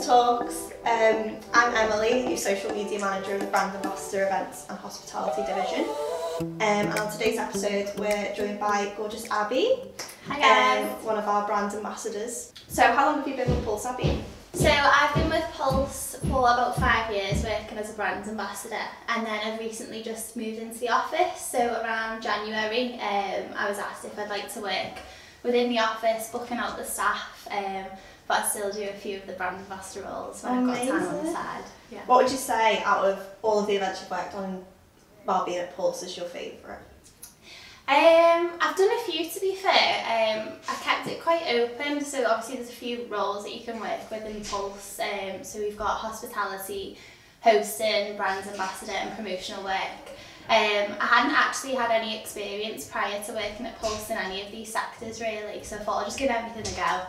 Talks. I'm Emily, your social media manager of the Brand Ambassador Events and Hospitality Division. And on today's episode, we're joined by gorgeous Abby. Hi guys. One of our brand ambassadors. So how long have you been with Pulse, Abby? So I've been with Pulse for about 5 years working as a brand ambassador, and then I've recently just moved into the office. So around January I was asked if I'd like to work within the office, booking out the staff, but I still do a few of the brand ambassador roles when I've got time on the side. Yeah. What would you say out of all of the events you've worked on while being at Pulse is your favourite? I've done a few, to be fair. I kept it quite open, so obviously there's a few roles that you can work with in Pulse. So we've got hospitality, hosting, brand ambassador and promotional work. I hadn't actually had any experience prior to working at Pulse in any of these sectors really, so I thought I'll just give everything a go,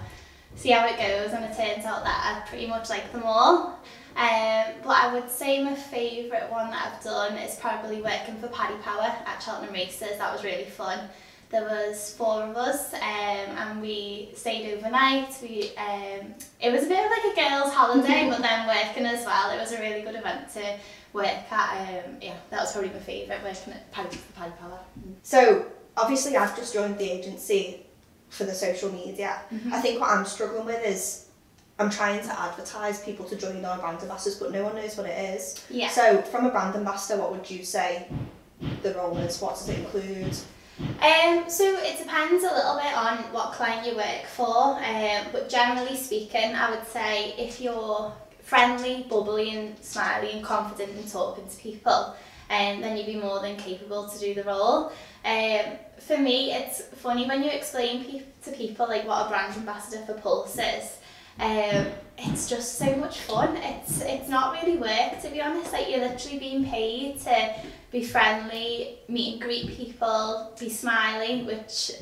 see how it goes, and it turns out that I pretty much like them all. But I would say my favourite one that I've done is probably working for Paddy Power at Cheltenham Races. That was really fun. There was 4 of us and we stayed overnight. It was a bit of like a girls' holiday but then working as well. It was a really good event to work at. Yeah, that was probably my favourite, working at Paddy Power. So obviously I've just joined the agency for the social media. I think what I'm struggling with is I'm trying to advertise people to join our brand ambassadors, but no one knows what it is. Yeah. So from a brand ambassador, what would you say the role is? What does it include? So it depends a little bit on what client you work for, but generally speaking, I would say if you're friendly, bubbly and smiley and confident in talking to people, then you'd be more than capable to do the role. For me, it's funny when you explain to people like what a brand ambassador for Pulse is. It's just so much fun. It's not really work, to be honest. Like, you're literally being paid to be friendly, meet and greet people, be smiley, which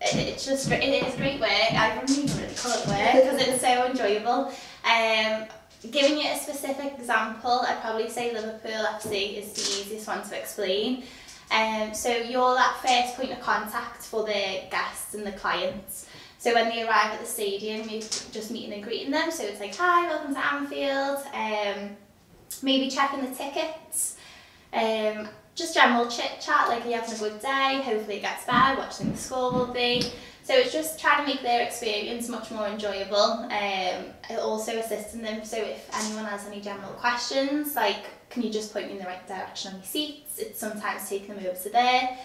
it is great work. I wouldn't even really call it work because it's so enjoyable. Giving you a specific example, I'd probably say Liverpool FC is the easiest one to explain. So you're that first point of contact for the guests and the clients. So when they arrive at the stadium, you're just meeting and greeting them. So it's like, hi, welcome to Anfield. Maybe checking the tickets. Just general chit chat, like, are you having a good day? Hopefully it gets better, what do you think the score will be? So it's just trying to make their experience much more enjoyable. Also assisting them, so if anyone has any general questions, like, can you just point me in the right direction on your seats? It's sometimes taking them over to there.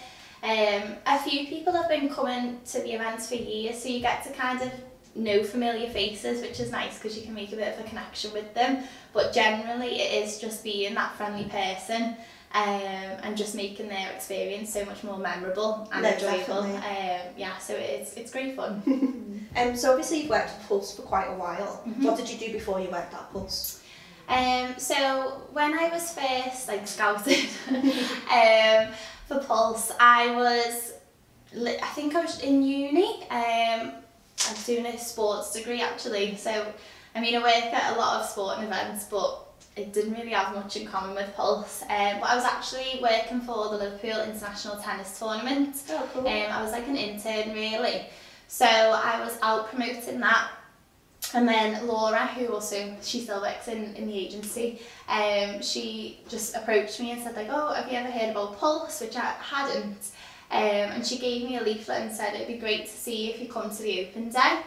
A few people have been coming to the events for years, so you get to kind of know familiar faces, which is nice because you can make a bit of a connection with them. But generally it is just being that friendly person and just making their experience so much more memorable and enjoyable. Yeah, so it's great fun. So obviously you've worked at Pulse for quite a while. What did you do before you worked at Pulse? So when I was first scouted for Pulse, I think I was in uni. I was doing a sports degree actually, so I mean I work at a lot of sporting events, but it didn't really have much in common with Pulse. But I was actually working for the Liverpool International Tennis Tournament. Oh, cool. I was like an intern really, so I was out promoting that. And then Laura, who also, she still works in the agency, she just approached me and said like, oh, have you ever heard about Pulse, which I hadn't. And she gave me a leaflet and said it'd be great to see if you come to the open day.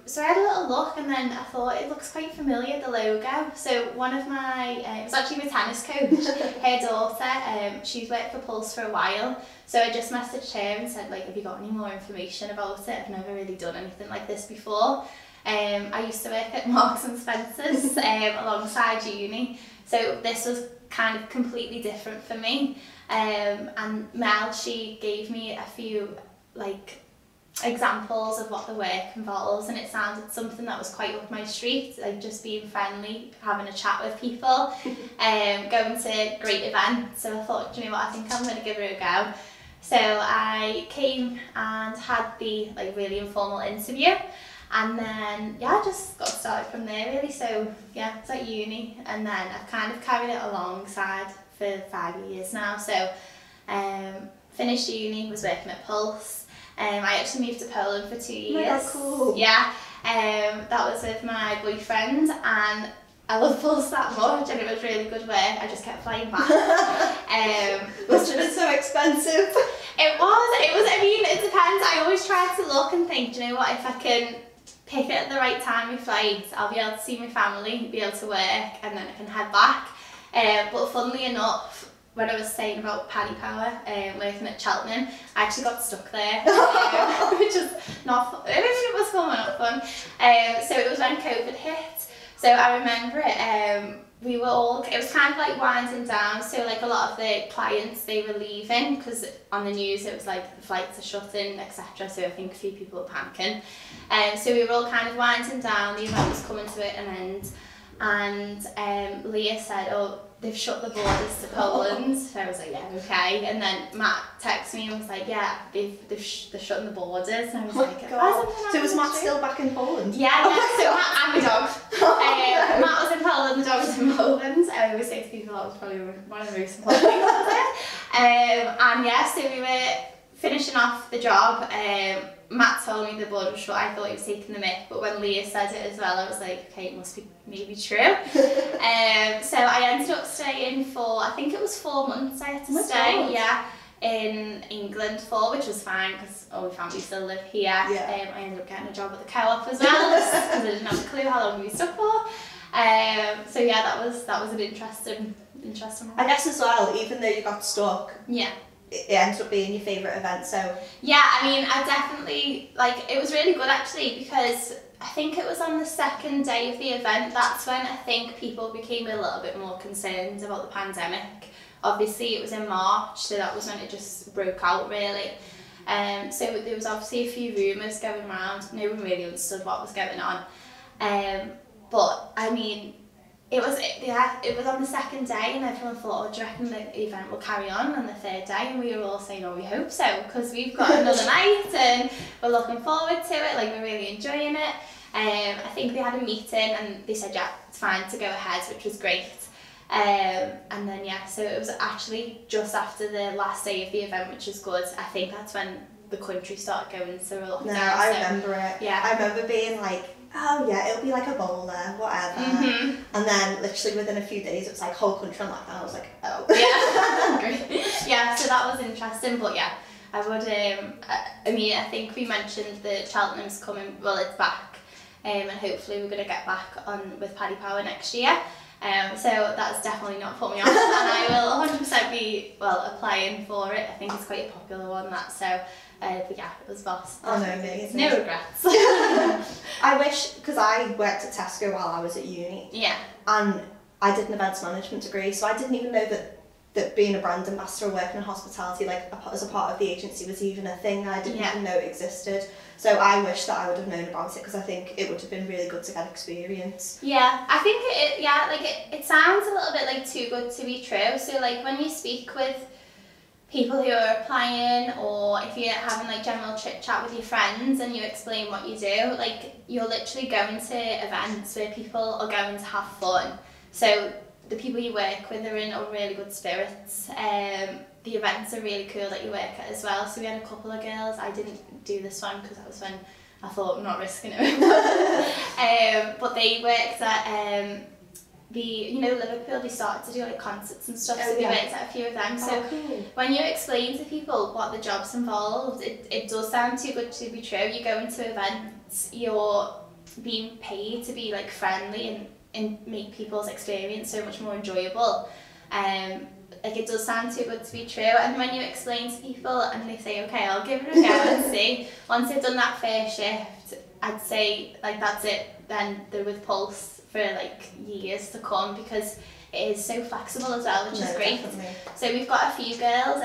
So I had a little look and then I thought it looks quite familiar, the logo. So one of my, it was actually my tennis coach, her daughter, she's worked for Pulse for a while. So I just messaged her and said like, have you got any more information about it? I've never really done anything like this before. I used to work at Marks and Spencer's alongside uni, so this was kind of completely different for me. And Mel, she gave me a few like examples of what the work involves, and it sounded something that was quite up my street, like just being friendly, having a chat with people, going to great events. So I thought, do you know what, I think I'm going to give it a go. So I came and had the like really informal interview. And then, yeah, I just got started from there really. So yeah, it's at uni, and then I've kind of carried it alongside for 5 years now. So finished uni, was working at Pulse. I actually moved to Poland for 2 years. Oh, cool. Yeah, That was with my boyfriend, and I love Pulse that much, and it was really good work. I just kept flying back. Must have been so expensive. It was, I mean, it depends. I always try to look and think, do you know what, if I can pick it at the right time of flight, I'll be able to see my family, be able to work, and then I can head back. But funnily enough, when I was saying about Paddy Power, working at Cheltenham, I actually got stuck there, which is not fun. I mean, it was fun, not fun. So it was when COVID hit. So I remember it, it was kind of like winding down, so like a lot of the clients, they were leaving, because on the news it was like the flights are shutting, etc. So I think a few people were panicking. So we were all kind of winding down, the event was coming to an end, and Leah said, oh, they've shut the borders to Poland. So I was like, yeah, okay. And then Matt texted me and was like, yeah, they're shutting the borders. And I was like, God. So was Matt still back in Poland? Yeah, so Matt and my dog. Matt was in Poland, the dog was in Poland. I always say to people that was probably one of the most important things. And yeah, so we were finishing off the job. Matt told me the border was shut. I thought he was taking the mick, but when Leah said it as well, I was like, okay, it must be maybe true. So I ended up staying for, I think it was 4 months I had to stay, yeah, in England for, which was fine because all my family still live here. Yeah. I ended up getting a job at the co-op as well because I didn't have a clue how long we were stuck for. So yeah, that was an interesting one. I guess as well, even though you got stuck, yeah, it ended up being your favourite event, so... Yeah, I mean, I definitely, it was really good actually, because I think it was on the second day of the event, that's when I think people became a little bit more concerned about the pandemic. Obviously it was in March, so that was when it just broke out really. So there was obviously a few rumours going around, no one really understood what was going on. But I mean, it was on the second day and everyone thought, oh, do you reckon the event will carry on the third day? And we were all saying, oh, we hope so, because we've got another night and we're looking forward to it, we're really enjoying it. I think they had a meeting and they said, yeah, it's fine to go ahead, which was great. And then, yeah, so it was actually just after the last day of the event, which is good. I think that's when the country started going through a lockdown. No, I remember it. Yeah. I remember being like, oh yeah, it'll be like a bowler, whatever. Mm-hmm. And then literally within a few days it was like whole country on lockdown. I was like, oh. Yeah, great. Yeah, so that was interesting, but yeah, I would, I mean, I think we mentioned that Cheltenham's coming, well, it's back, and hopefully we're going to get back on with Paddy Power next year. So that's definitely not put me off, and I will 100% be, applying for it. I think it's quite a popular one, that, so. But yeah, it was boss. Oh no, amazing. No regrets. I wish, because I worked at Tesco while I was at uni. Yeah. And I did an events management degree, so I didn't even know that being a brand ambassador or working in hospitality, as a part of the agency, was even a thing. I didn't even know it existed. So I wish that I would have known about it, because I think it would have been really good to get experience. Yeah, I think it sounds a little bit too good to be true. So when you speak with people who are applying, or if you're having general chit chat with your friends and you explain what you do, you're literally going to events where people are going to have fun. So the people you work with are in really good spirits. The events are really cool that you work at as well. So we had a couple of girls. I didn't do this one because that was when I thought I'm not risking it. But they worked at Liverpool, they started to do concerts and stuff, so we went to a few of them. So cool. When you explain to people what the job's involved, it does sound too good to be true. You go into events, you're being paid to be friendly and make people's experience so much more enjoyable. It does sound too good to be true, and when you explain to people and they say, okay, I'll give it a go and see, once they've done that first shift, I'd say that's it, then they're with Pulse for years to come, because it is so flexible as well, which is great. Definitely. So we've got a few girls,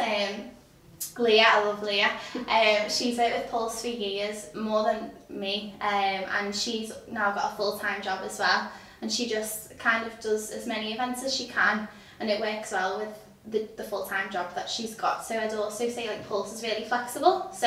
Leah, I love Leah, she's out with Pulse for years, more than me, and she's now got a full-time job as well, and she just kind of does as many events as she can, and it works well with the full-time job that she's got. So I'd also say Pulse is really flexible, so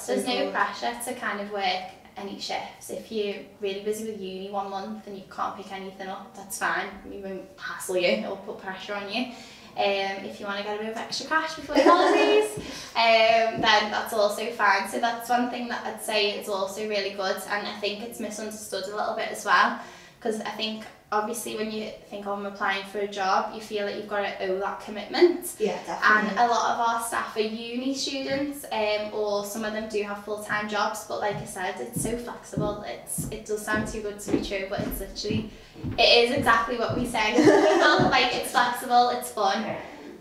there's no pressure to kind of work any shifts. If you're really busy with uni 1 month and you can't pick anything up, that's fine. We won't hassle you or put pressure on you. If you want to get a bit of extra cash before your holidays, then that's also fine. So that's one thing that I'd say is also really good, and I think it's misunderstood a little bit as well, because I think obviously when you think, oh, I'm applying for a job, you feel like you've got to owe that commitment. Yeah, definitely. And a lot of our staff are uni students, or some of them do have full-time jobs, but like I said, it's so flexible. It does sound too good to be true, but it's literally, it is exactly what we say. Like, it's flexible, it's fun,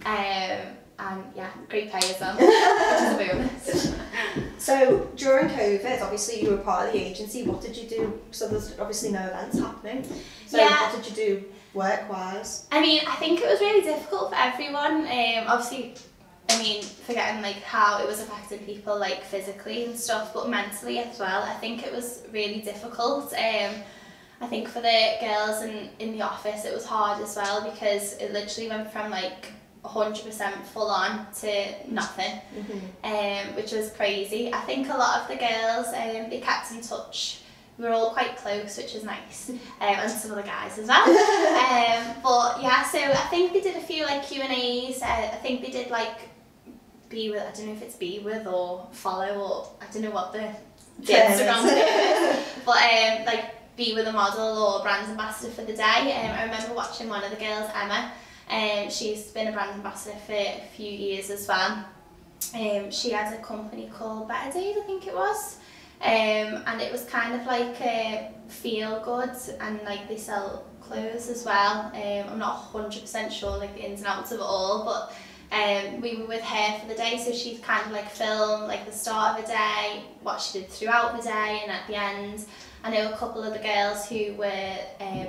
and yeah, great pay as well, which is a bonus. So during COVID, obviously you were part of the agency. What did you do? So there's obviously no events happening. So what did you do work-wise? I mean, I think it was really difficult for everyone. Obviously, I mean, forgetting like how it was affecting people like physically and stuff, but mentally as well. I think it was really difficult. I think for the girls in the office, it was hard as well, because it literally went from like 100% full on to nothing, which was crazy. I think a lot of the girls, they kept in touch. We were all quite close, which is nice, and some of the guys as well. But yeah, so I think they did a few like Q&As. I think they did like be with, I don't know if it's be with or follow, or I don't know what the Instagram name is, but like be with a model or brand ambassador for the day. I remember watching one of the girls, Emma. She's been a brand ambassador for a few years as well. She had a company called Better Days, I think it was, and it was kind of like feel good, and like they sell clothes as well. I'm not 100% sure like the ins and outs of it all, but we were with her for the day, so she'd kind of like film like the start of the day, what she did throughout the day, and at the end. I know a couple of the girls who were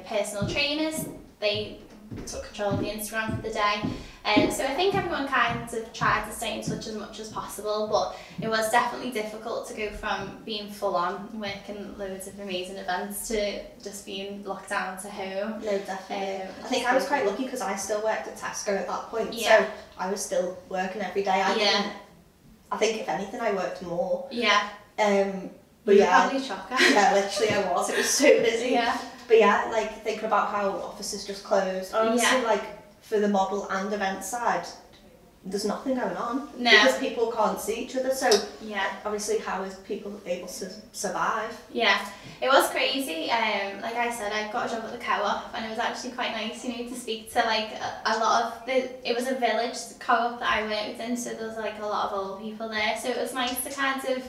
personal trainers, they took control of the Instagram for the day, and so I think everyone kind of tried to stay in touch as much as possible, but it was definitely difficult to go from being full on working loads of amazing events to just being locked down to home. No, definitely. I think I was quite lucky because I still worked at Tesco at that point, so I was still working every day. I think if anything I worked more. But probably shocker. Yeah, literally I was. It was so busy. Yeah. But yeah, like thinking about how offices just closed. Honestly, like for the model and event side, there's nothing going on. No. Because people can't see each other. So obviously, how is people able to survive? Yeah, it was crazy. Like I said, I got a job at the co-op, and it was actually quite nice, you know, to speak to like a lot of it was a village co-op that I worked in, so there was like a lot of old people there. So it was nice to kind of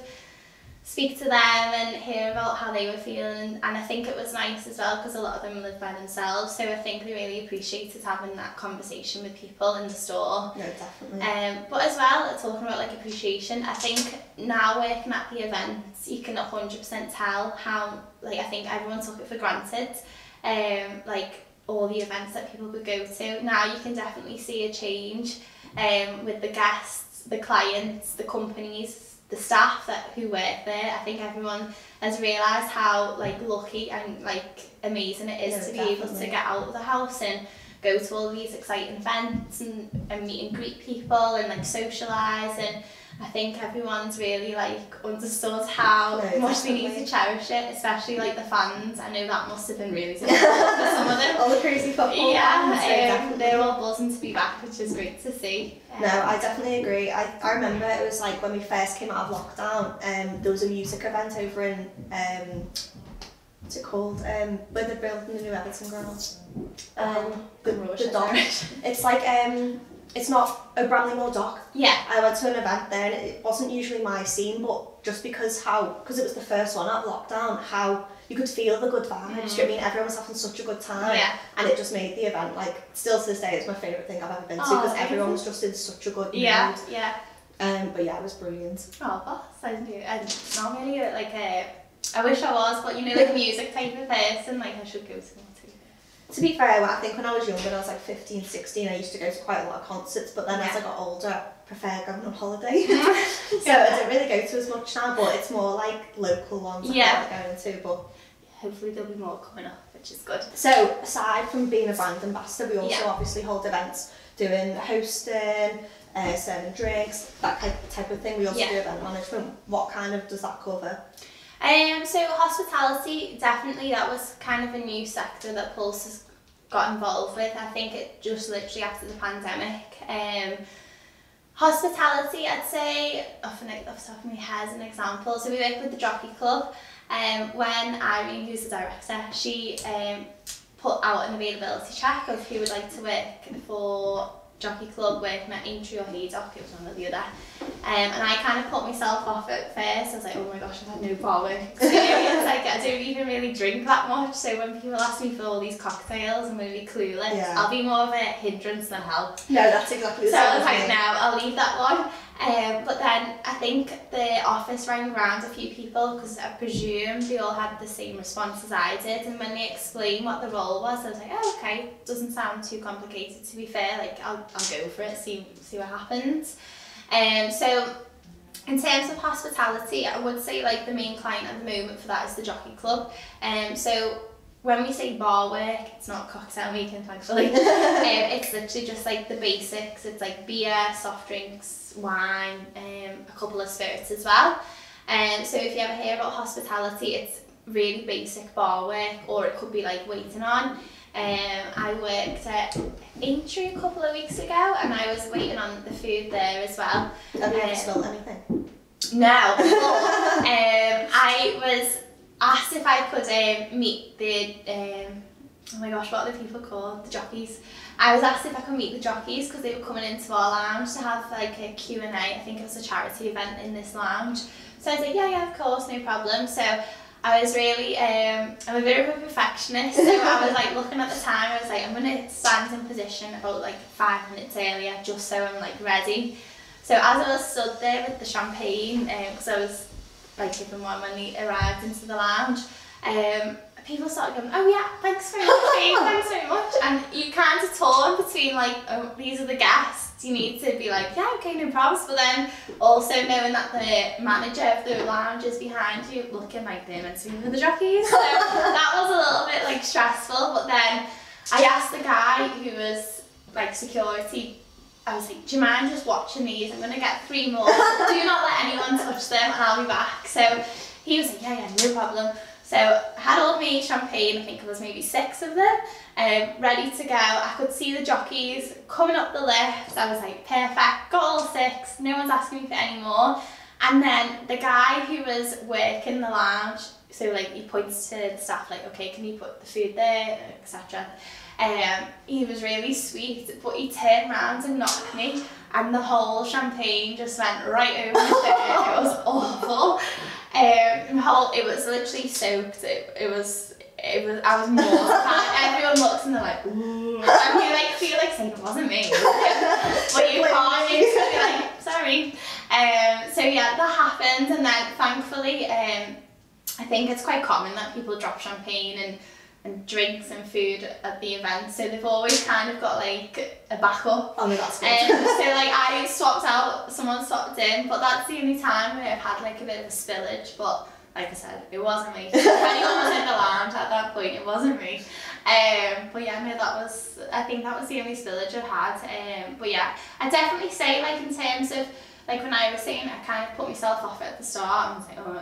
speak to them and hear about how they were feeling, and I think it was nice as well because a lot of them live by themselves, so I think they really appreciated having that conversation with people in the store. No, definitely. But as well, talking about like appreciation, I think now working at the events, you can 100% tell how, like, I think everyone took it for granted, like all the events that people would go to. Now you can definitely see a change with the guests, the clients, the companies, the staff who work there. I think everyone has realised how like lucky and like amazing it is to be able to get out of the house and go to all these exciting events and meet and greet people and like socialise, and I think everyone's really like understood how much they need to cherish it, especially like the fans. I know that must have been really difficult for some of them. All the crazy football fans. They're all buzzing to be back, which is great to see. No, I definitely agree. I remember it was like when we first came out of lockdown, there was a music event over in, what's it called? Where they're building the new Everton ground. The dock. It's like, it's not a Bramley-Moore dock. Yeah. I went to an event there, and it wasn't usually my scene, but just because it was the first one out of lockdown, how you could feel the good vibes. Do you know what I mean? Everyone was having such a good time, and it just made the event, like, still to this day, it's my favourite thing I've ever been to, because everyone was just in such a good mood. But yeah, it was brilliant. Oh, boss, I do. And not really like I wish I was, but you know, like a music type of person, like I should go to one too. To be fair, I think when I was younger, when I was like 15, 16, I used to go to quite a lot of concerts, but then as I got older, I preferred going on holiday. So I don't really go to as much now, but it's more like local ones I like going to. But hopefully there'll be more coming up, which is good. So aside from being a brand ambassador, we also obviously hold events, doing hosting, serving drinks, that type of thing. We also do event management. What kind of does that cover? So hospitality, definitely, that was kind of a new sector that Pulse has got involved with. I think it just literally after the pandemic. Hospitality, I'd say, off the top of my head as an example. So we work with the Jockey Club. When Irene, who's the director, she put out an availability check of who would like to work for Jockey Club, working at Aintree or Haydock, it was one or the other. And I kind of put myself off at first. I was like, oh my gosh, I've had no bar work experience. Like, I don't even really drink that much, so when people ask me for all these cocktails, I'm really clueless. Yeah. I'll be more of a hindrance than help. No, that's exactly the same. So I was like, no, I'll leave that one. But then I think the office rang around a few people because I presume they all had the same response as I did, and when they explained what the role was, I was like, oh okay, doesn't sound too complicated, to be fair, like I'll go for it, see what happens. So in terms of hospitality, I would say like the main client at the moment for that is the Jockey Club. So when we say bar work, it's not cocktail making, thankfully. It's literally just like the basics. It's like beer, soft drinks, wine, a couple of spirits as well. So if you ever hear about hospitality, it's really basic bar work, or it could be like waiting on. I worked at Aintree a couple of weeks ago, and I was waiting on the food there as well. Have you ever spilled anything? No, but I was asked if I could meet the, oh my gosh, what are the people called? The jockeys. I was asked if I could meet the jockeys because they were coming into our lounge to have like a Q&A. I think it was a charity event in this lounge. So I was like, yeah, of course, no problem. So I was really, I'm a bit of a perfectionist, so I was like looking at the time, I was like, I'm going to stand in position about like 5 minutes earlier just so I'm like ready. So as I was stood there with the champagne, because I was like given one when we arrived into the lounge, people started going, oh yeah, thanks very much, babe, thanks very much. And you kind of torn between like, oh, these are the guests, you need to be like, yeah, okay, no problems, but then also knowing that the manager of the lounge is behind you looking like they're meant to be with the jockeys. So that was a little bit like stressful, but then I asked the guy who was like security, I was like, do you mind just watching these? I'm going to get 3 more. Do not let anyone touch them and I'll be back. So he was like, yeah, no problem. So I had all my champagne, I think it was maybe 6 of them, ready to go. I could see the jockeys coming up the lift. I was like, perfect, got all 6, no one's asking me for any more. And then the guy who was working the lounge, so like he points to the staff like, okay, can you put the food there, etc. He was really sweet, but he turned around and knocked me, and the whole champagne just went right over my shirt. It was awful. It was literally soaked. It was. I was mortified. Everyone looks and they're like, ooh, and you like feel like saying it wasn't me, but you can't. You just be like, sorry. So yeah, that happened, and then thankfully, I think it's quite common that people drop champagne and drinks and food at the event, so they've always kind of got like a backup. Oh no, that's good. So like I swapped out, someone swapped in, but that's the only time where I've had like a bit of a spillage, but like I said, it wasn't me. If anyone was in the lounge at that point, it wasn't me. But yeah, no, I think that was the only spillage I've had. But yeah, I definitely say like in terms of, like when I was saying, I kind of put myself off at the start, and was like, oh,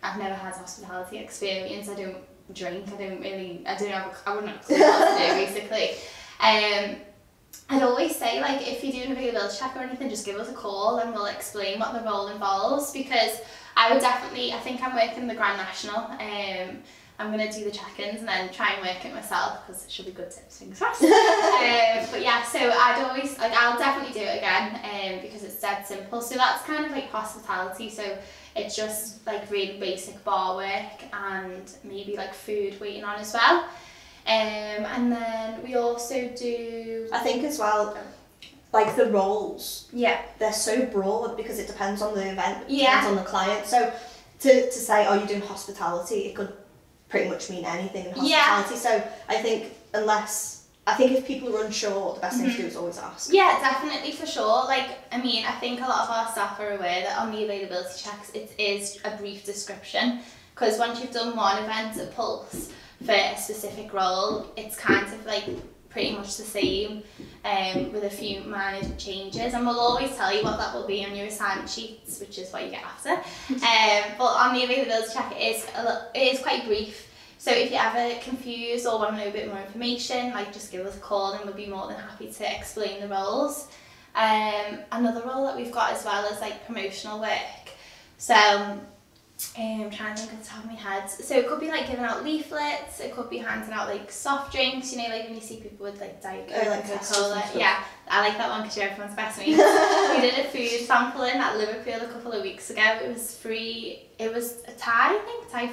I've never had hospitality experience, I don't drink, I wouldn't have a clue what to do basically. I'd always say like if you do an availability check or anything, just give us a call and we'll explain what the role involves, because I think I'm working the Grand National. I'm going to do the check-ins and then try and work it myself because it should be good tips, fingers crossed. But yeah, so I'll definitely do it again because it's dead simple. So that's kind of like hospitality. So it's just like really basic bar work and maybe like food waiting on as well. And then we also do, I think as well, like the roles, yeah, they're so broad because it depends on the event, it yeah, depends on the client. So to say, oh, you're doing hospitality, it could pretty much mean anything in hospitality. Yeah. So I think if people are unsure, the best thing to do is always ask. Yeah, definitely, for sure. Like, I mean, I think a lot of our staff are aware that on the availability checks, it is a brief description, because once you've done one event at Pulse for a specific role, it's kind of like pretty much the same, with a few minor changes, and we'll always tell you what that will be on your assignment sheets, which is what you get after. But on the availability check, it is quite brief, So if you're ever confused or want to know a bit more information, like just give us a call and we'll be more than happy to explain the roles. Another role that we've got as well is like promotional work. So I'm trying to think off the top of my head. So it could be like giving out leaflets, it could be handing out like soft drinks, you know, like when you see people with like Diet Coke and Coca-Cola. Yeah, I like that one because you're everyone's best mate. We did a food sampling at Liverpool a couple of weeks ago. It was free. It was a Thai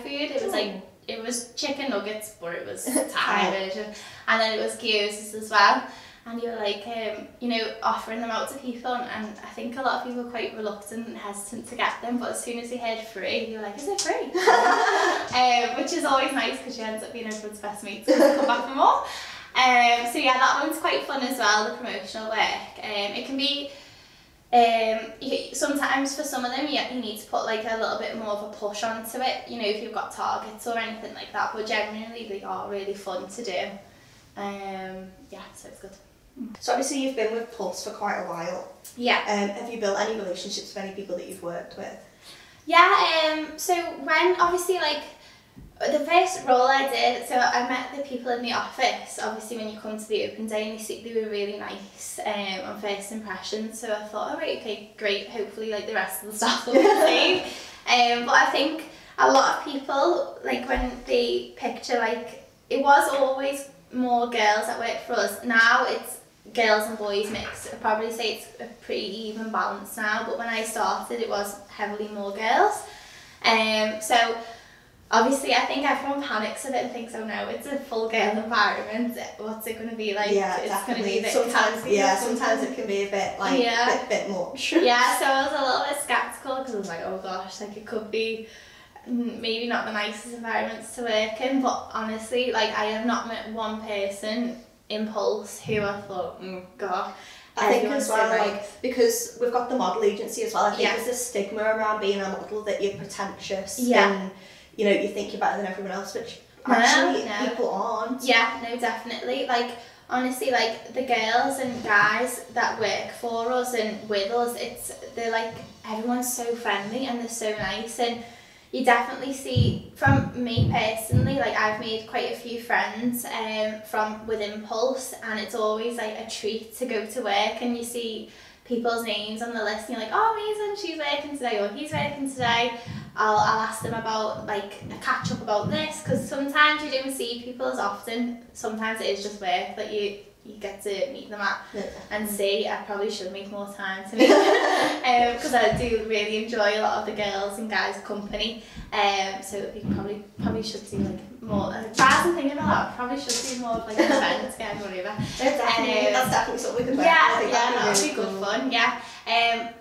food. It was like, it was chicken nuggets, but it was a Thai version. And then it was gyozas as well. And you were like, you know, offering them out to people, and I think a lot of people were quite reluctant and hesitant to get them, but as soon as they heard free, you were like, is it free? Which is always nice because she ends up being everyone's best mate, so come back for more. So yeah, that one's quite fun as well, the promotional work. It can be, sometimes for some of them you need to put like a little bit more of a push onto it, you know, if you've got targets or anything like that, but generally they are really fun to do. Yeah, so it's good. So obviously you've been with Pulse for quite a while. Yeah. Have you built any relationships with any people that you've worked with? Yeah, so when obviously like the first role I did, so I met the people in the office, obviously when you come to the open day, and they were really nice on first impression, so I thought, alright, okay, great, hopefully like the rest of the staff will be the same. But I think a lot of people, like when they picture like, it was always more girls that work for us. Now it's girls and boys mix. I'd probably say it's a pretty even balance now, but when I started it was heavily more girls. So obviously I think everyone panics a bit and thinks, oh no, it's a full girl environment, what's it going to be like? Yeah, it's definitely. Going to be a bit sometimes it can be a bit like a bit much. Yeah, so I was a little bit skeptical because I was like, oh gosh, like it could be maybe not the nicest environments to work in, but honestly, like I have not met one person in Pulse who I thought, God. I think as well, like, because we've got the model agency as well, I think there's this stigma around being a model that you're pretentious and, you know, you think you're better than everyone else, which actually people aren't. Yeah, no, definitely. Like, honestly, like, the girls and guys that work for us and with us, they're like, everyone's so friendly and they're so nice, and you definitely see, from me personally, like I've made quite a few friends from within Pulse, and it's always like a treat to go to work and you see people's names on the list and you're like, oh amazing, she's working today or he's working today. I'll ask them about like a catch up about this, because sometimes you don't see people as often. Sometimes it is just work that you get to meet them at and see. I probably should make more time to meet them because I do really enjoy a lot of the girls and guys' company. So we probably should do like more. As I'm thinking about that, I probably should do more of like an event to get everyone over. That's definitely something we could work on. That would be good fun. Yeah.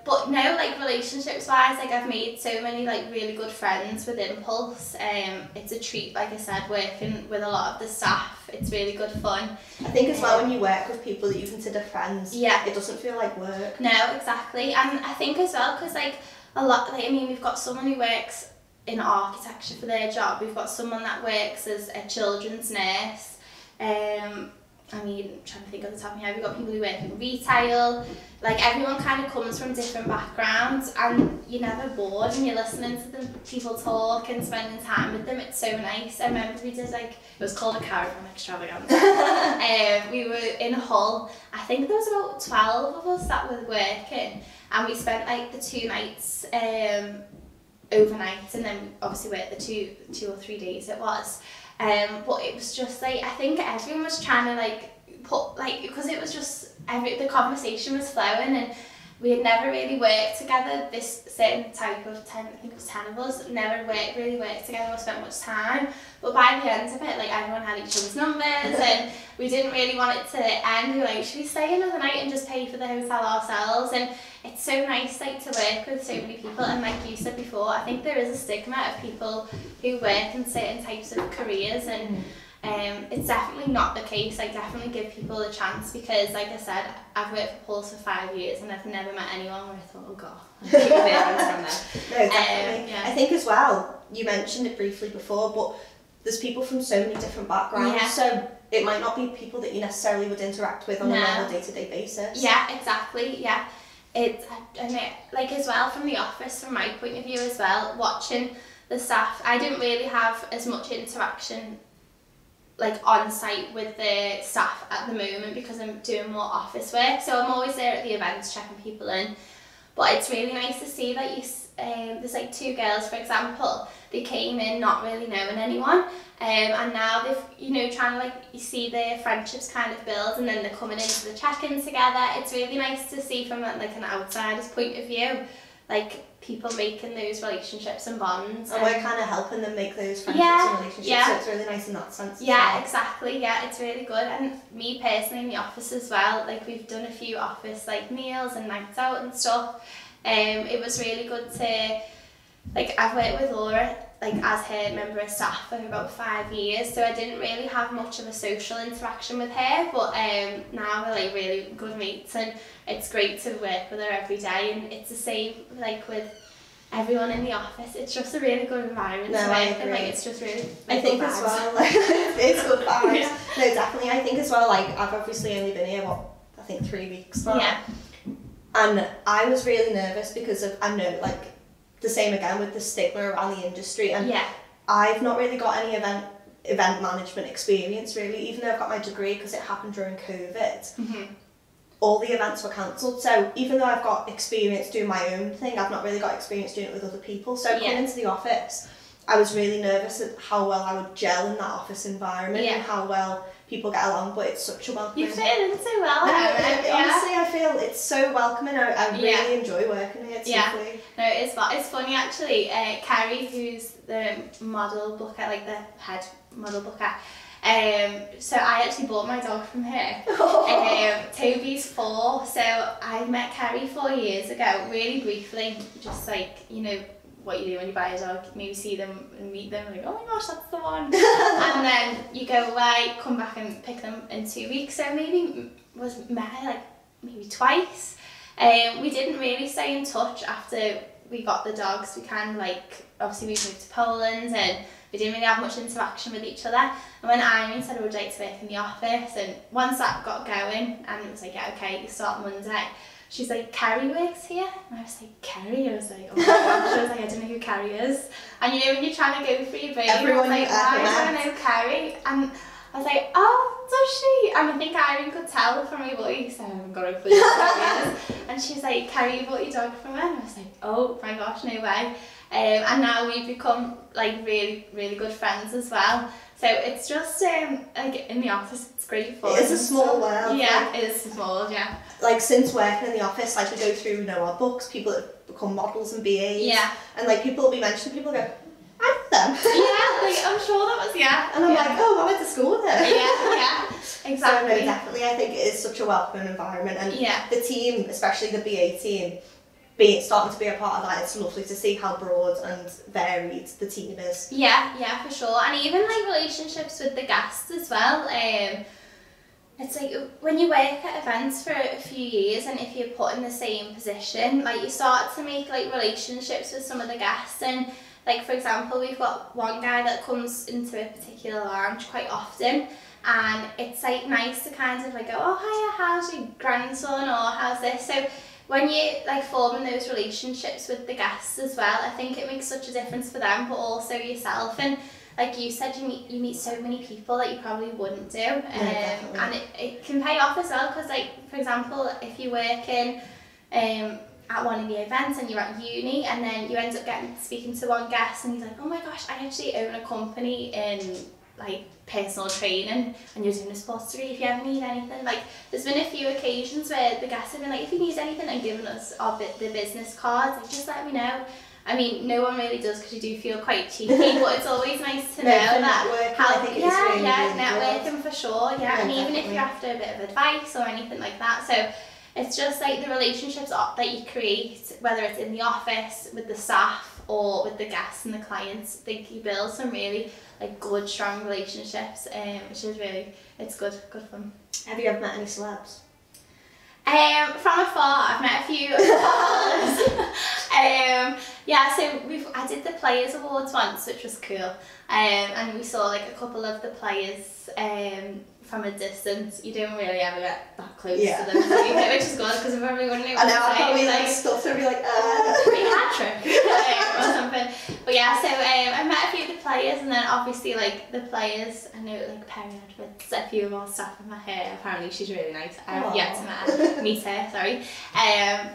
But no, like relationships wise, like I've made so many like really good friends within Pulse. It's a treat, like I said, working with a lot of the staff. It's really good fun. I think as well when you work with people that you consider friends, it doesn't feel like work. No, exactly. And I think as well, because like a lot, like I mean, we've got someone who works in architecture for their job. We've got someone that works as a children's nurse. I mean, I'm trying to think of the top of my head, we've got people who work in retail, like everyone kind of comes from different backgrounds and you're never bored and you're listening to the people talk and spending time with them. It's so nice. I remember we did like, it was called a caravan extravaganza. We were in Hull, I think there was about 12 of us that were working, and we spent like the 2 nights overnight, and then obviously worked the two or 3 days it was. But it was just like, I think everyone was trying to like put like, because it was just the conversation was flowing, and we had never really worked together, this certain type of 10, I think it was 10 of us, never really worked together or spent much time, but by the end of it, like everyone had each other's numbers and we didn't really want it to end. We were like, should we stay another night and just pay for the hotel ourselves? And it's so nice like to work with so many people, and like you said before, I think there is a stigma of people who work in certain types of careers, and it's definitely not the case. I definitely give people a chance, because like I said, I've worked for Pulse for 5 years and I've never met anyone where I thought, oh god, I'm taking from there. No, definitely. I think as well, you mentioned it briefly before, but there's people from so many different backgrounds, so it might not be people that you necessarily would interact with on a normal day-to-day basis. Yeah, exactly, yeah. It's, and it, like as well from the office, from my point of view as well, watching the staff, I didn't really have as much interaction like on site with the staff at the moment because I'm doing more office work, so I'm always there at the events checking people in. But it's really nice to see that there's like 2 girls, for example, they came in not really knowing anyone, and now they've, trying to you see their friendships kind of build, and then they're coming into the check-in together. It's really nice to see from an outsider's point of view, people making those relationships and bonds. And we're kind of helping them make those friendships and relationships, so it's really nice in that sense. Yeah, exactly, yeah, it's really good. And me personally in the office as well, we've done a few office meals and nights out and stuff. It was really good to, I've worked with Laura as her member of staff for about 5 years, so I didn't really have much of a social interaction with her, but now we're really good mates, and it's great to work with her every day. And it's the same with everyone in the office. It's just a really good environment to work in. It's just really I think as well, it's good vibes. Yeah. No, definitely. I think as well, I've obviously only been here, I think 3 weeks now. Yeah. And I was really nervous because of, I know, the same again with the stigma around the industry, and I've not really got any event management experience really, even though I've got my degree because it happened during COVID. Mm-hmm. All the events were cancelled, so even though I've got experience doing my own thing, I've not really got experience doing it with other people. So coming into the office, I was really nervous at how well I would gel in that office environment and how well people get along, but it's such a welcoming. You fit in so well. Honestly, I feel it's so welcoming. I really enjoy working here. It's lovely. No, it's funny actually. Carrie, who's the model booker, the head model booker, so I actually bought my dog from her. Toby's 4, so I met Carrie 4 years ago, really briefly, just what you do when you buy a dog, maybe see them and meet them, oh my gosh, that's the one. And then you go away, come back and pick them in 2 weeks, so maybe met her maybe twice. We didn't really stay in touch after we got the dogs. We kind of obviously we moved to Poland and we didn't really have much interaction with each other. And when Irene said I would like to work in the office, and once that got going and it was okay, you start Monday, she's Carrie works here? And I was Carrie? I was oh my gosh, I was I don't know who Carrie is. And when you're trying to go through your brain, everyone why do I know Carrie? And I was oh, does she? And I think Irene could tell from my voice. I haven't got a clue who Carrie is. And she's Carrie, you bought your dog from her? And I was oh my gosh, no way. And now we've become really, really good friends as well. So it's just in the office, it's great fun. It is a small world. Yeah, it is small. Yeah. Since working in the office, we go through our books. People that become models and BAs. Yeah. And people will be mentioned. People go, I'm them. Yeah, I'm sure that was And I'm oh, I went to school with her. Yeah, exactly. So no, definitely, I think it is such a welcoming environment, and the team, especially the BA team, starting to be a part of that. It's lovely to see how broad and varied the team is. Yeah, for sure. And even relationships with the guests as well. It's when you work at events for a few years, and if you're put in the same position, you start to make relationships with some of the guests. And for example, we've got one guy that comes into a particular lounge quite often, and it's nice to kind of go, oh hiya, how's your grandson, or how's this? So when you forming those relationships with the guests as well, I think it makes such a difference for them, but also yourself. And like you said, you meet so many people that you probably wouldn't do, and it can pay off as well, because for example, if you're working at one of the events and you're at uni, and then you end up speaking to one guest and he's oh my gosh, I actually own a company in personal training, and you're doing a sports degree, if you ever need anything. There's been a few occasions where the guests have been if you need anything, and giving us the business cards, just let me know. I mean, no one really does, because you do feel quite cheeky, but it's always nice to know that how I think it's really networking for sure, and even definitely. If you're after a bit of advice or anything like that. So it's just the relationships that you create, whether it's in the office with the staff or with the guests and the clients. I think you build some really good, strong relationships, which is it's good fun. Have you ever met any celebs? From afar, I've met a few footballers. Yeah, so I did the Players Awards once, which was cool. And we saw like a couple of the players from a distance. You don't really ever get that close to them, which is good because we probably wouldn't know what to say. I probably like stuff to be like, pretty hat-trick or something. But yeah, so I met a few of the players, and then obviously like the players, I know like Perry Edwards, a few of our staff in my hair. Apparently she's really nice. I have yet to meet her, sorry.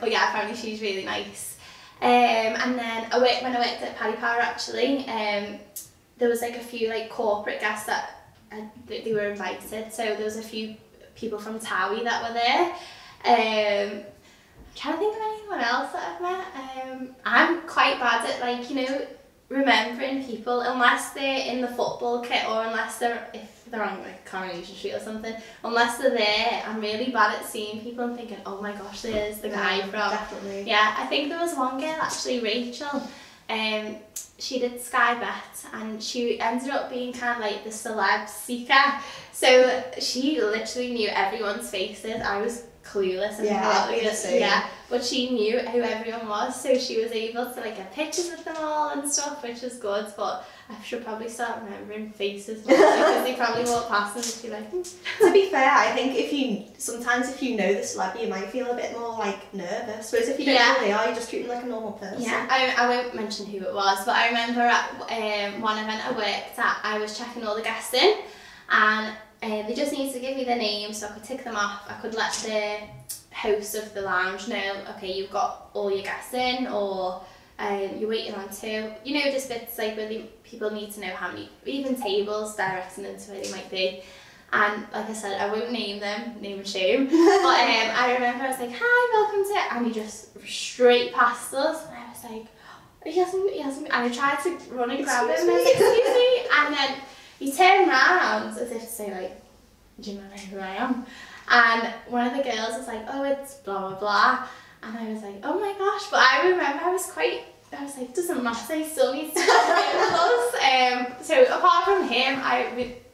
But yeah, apparently she's really nice. And then when I worked at Paddy Power actually, there was like a few like corporate guests that they were invited. So there was a few people from Towie that were there. I'm trying to think of anyone else that I've met. I'm quite bad at like, you know, remembering people unless they're in the football kit or if they're on like Coronation Street or something. Unless they're there, I'm really bad at seeing people and thinking, oh my gosh, there's the guy from. Definitely. Yeah, I think there was one girl actually, Rachel. She did Sky Bet and she ended up being kind of like the celeb seeker. So she literally knew everyone's faces. I was clueless and but she knew who everyone was, so she was able to like get pictures with them all and stuff, which was good. But I should probably start remembering faces more because they probably walk past and be like, To be fair, I think sometimes if you know the celeb, you might feel a bit more like nervous, whereas if you don't know who they are, you just treat them like a normal person. Yeah, I won't mention who it was, but I remember at one event I worked at, I was checking all the guests in, and they just needed to give me their names so I could tick them off. I could let the host of the lounge know, okay, you've got all your guests in, or you're waiting on two. You know, just bits like where people need to know how many, even tables, directing them to where they might be. And like I said, I won't name them, name and shame. But I remember I was like, hi, welcome to, and he just straight past us, and I was like, he hasn't, and I tried to run and grab him, and I was like, excuse me, and then he turned round as if to say like, do you know who I am? And one of the girls was like, oh, it's blah blah blah, and I was like, oh my gosh. But I remember I was like, doesn't matter, he still needs to come with us. So apart from him,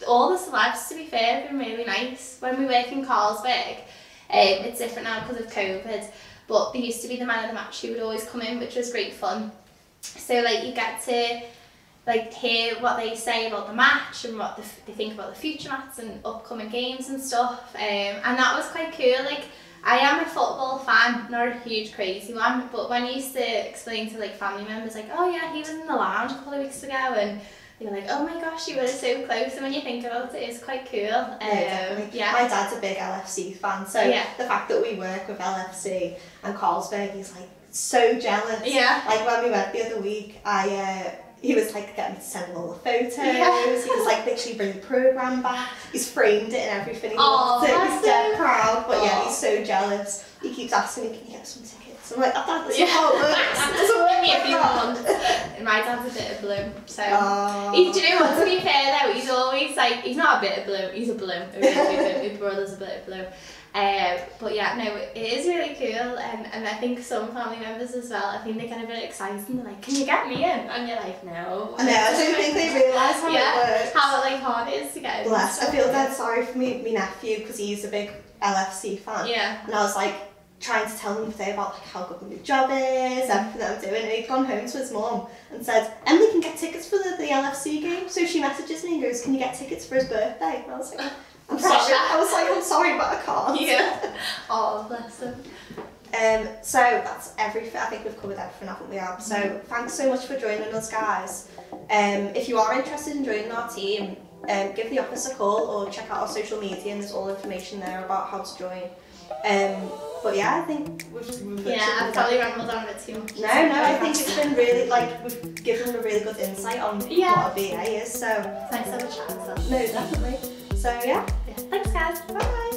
all the celebs, to be fair, have been really nice. When we work in Carlsberg, it's different now because of COVID, but there used to be the man of the match who would always come in, which was great fun. So like you get to like hear what they say about the match and what they think about the future matches and upcoming games and stuff, and that was quite cool. Like, I am a football fan, not a huge crazy one, but when I used to explain to like family members like, oh yeah, he was in the lounge a couple of weeks ago, and they were like, oh my gosh, you were so close, and when you think about it, it's quite cool. Definitely. Yeah. My dad's a big LFC fan, so the fact that we work with LFC and Carlsberg, he's like so jealous. Yeah. Like when we went the other week, he was like getting me to send him all the photos. Yeah. He was like literally bring the programme back. He's framed it and everything. He Oh, loved it. He's dead so proud. But yeah, he's so jealous. He keeps asking me, can you get some tickets? I'm like, Dad, that's how it works. It doesn't work like that. My dad's a bit of blue, so do you know what? To be fair though, he's always like, he's not a bit of blue. He's a blue. My brother's a bit of blue. But yeah, no, it is really cool, and I think some family members as well, I think they get a bit excited and they're like, can you get me in? And you're like, no. I know, I don't think they realise how it works. How like hard it is to get in. Bless, I feel dead sorry for me nephew because he's a big LFC fan. Yeah. And I was like trying to tell him today about like how good my new job is, everything that I'm doing, and he'd gone home to his mum and said, Emily can get tickets for the LFC game. So she messages me and goes, can you get tickets for his birthday? And I was like, I'm sorry. I was like, I'm sorry, but I can't. Yeah. Oh, bless him. So that's everything. I think we've covered everything, haven't we, Ab? So thanks so much for joining us, guys. If you are interested in joining our team, give the office a call or check out our social media, and there's all information there about how to join. But yeah, I think we've I've probably rambled on a bit too much. No, I think it's been really, like, we've given a really good insight on what a VA is, so... Thanks so much for having us. No, definitely. So yeah. Thanks guys. Bye.